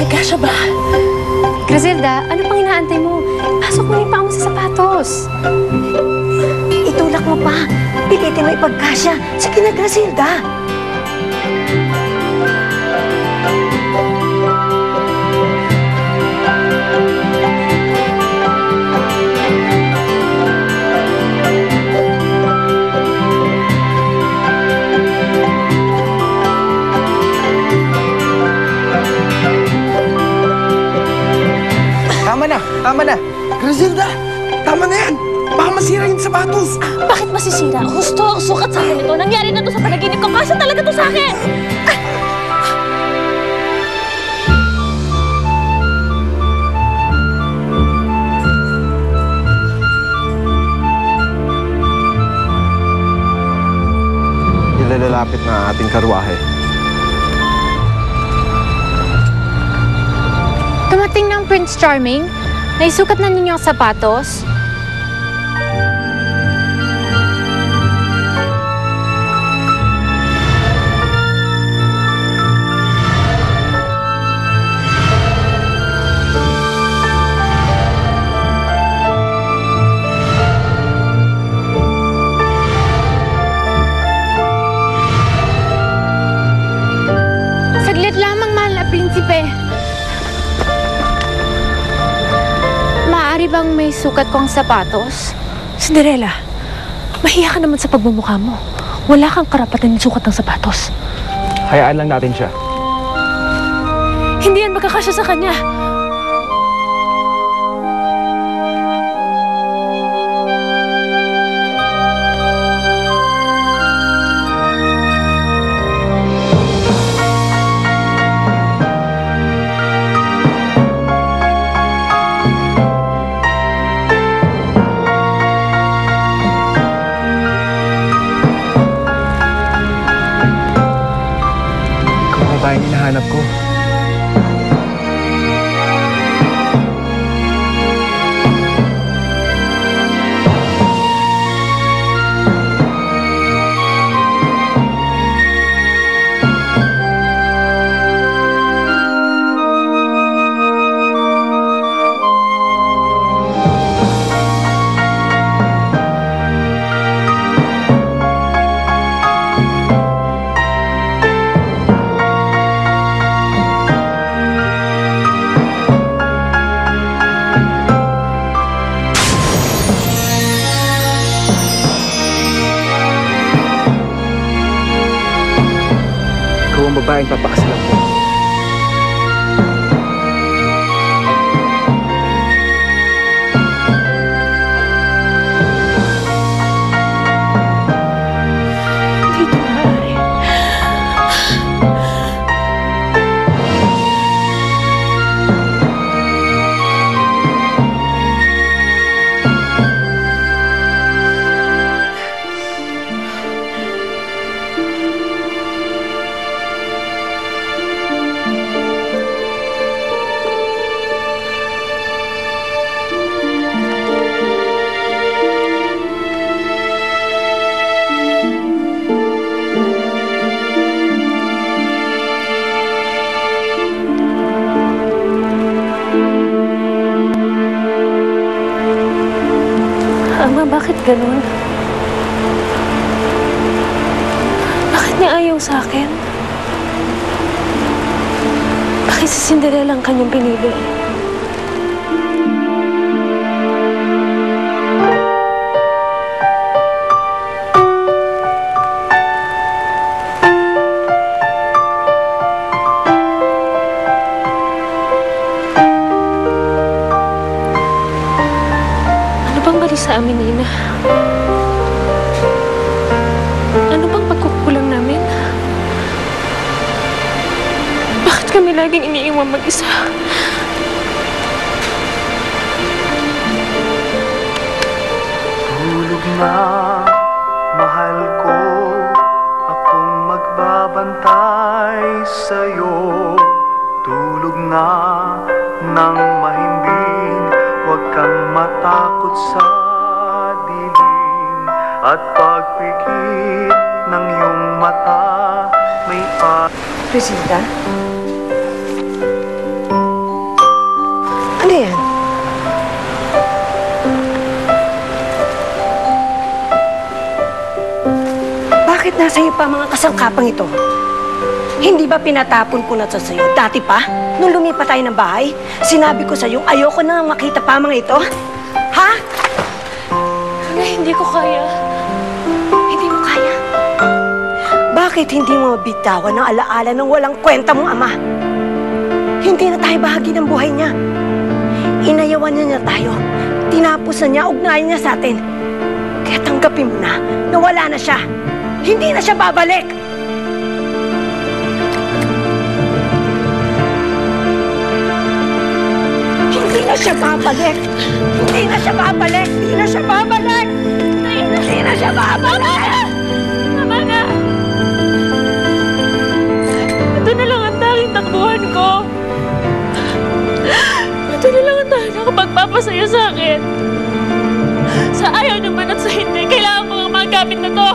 Nagkasya ba? Griselda, ano pang inaantay mo? Pasok mo yung paa mo sa sapatos. Itulak mo pa. Pilitin mo ipagkasya. Sige na, Griselda. Tama na! Griselda! Tama na yan! Baka masira yung sapatos! Bakit masisira? Husto ang sukat sa akin ito. Nangyari na to sa panaginip ko. Kasya talaga to sa akin! Nilalapit na ating karwahe. Dumating ng Prince Charming. Naisukat na ninyo ang sapatos. Saglit lamang, mahal na prinsipe. Maaari bang may sukat ko ang sapatos? Cinderella, mahiya ka naman sa pagmumukha mo. Wala kang karapatan ng sukat ng sapatos. Hayaan lang natin siya. Hindi yan magkakasya sa kanya. Yung hinahanap ko. Ang babaeng papakasalan ko. Dito maaari. Ama, bakit ganun? Bakit niya ayaw sa akin? Bakit si Cinderella ang kanyang pinili? Sa amin, Ina. Ano bang pagkukulang namin? Bakit kami laging iniiwan mag-isa? Tulog na, mahal ko, akong magbabantay sa'yo. Tulog na, nang mahimbing, huwag kang matakot sa at pagpikit ng iyong mata may Griselda? nasa iyo pa mga kasangkapang ito? Hindi ba pinatapon ko na sa sa'yo? Dati pa, nung lumipat tayo ng bahay, sinabi ko sa'yo, ayoko na makita pa mga ito. Ha? Nay, hindi ko kaya. Hindi mo kaya? Bakit hindi mo bitawan ng alaala ng walang kwenta mong ama? Hindi na tayo bahagi ng buhay niya. Inayawan niya tayo. Tinapos na niya, ugnayan niya sa atin. Kaya tanggapin mo na wala na siya. Hindi na siya babalik. Hindi na siya babalik. Hindi na siya babalik. Hindi na siya babalik. Hindi na siya babalik. Tama na! Ito na lang ang tanging takbuhan ko. Ito na lang ang tanging nakapagpapasaya sa akin. Sa ayaw naman at sa hindi, kailangan ko ang mga gamit na to.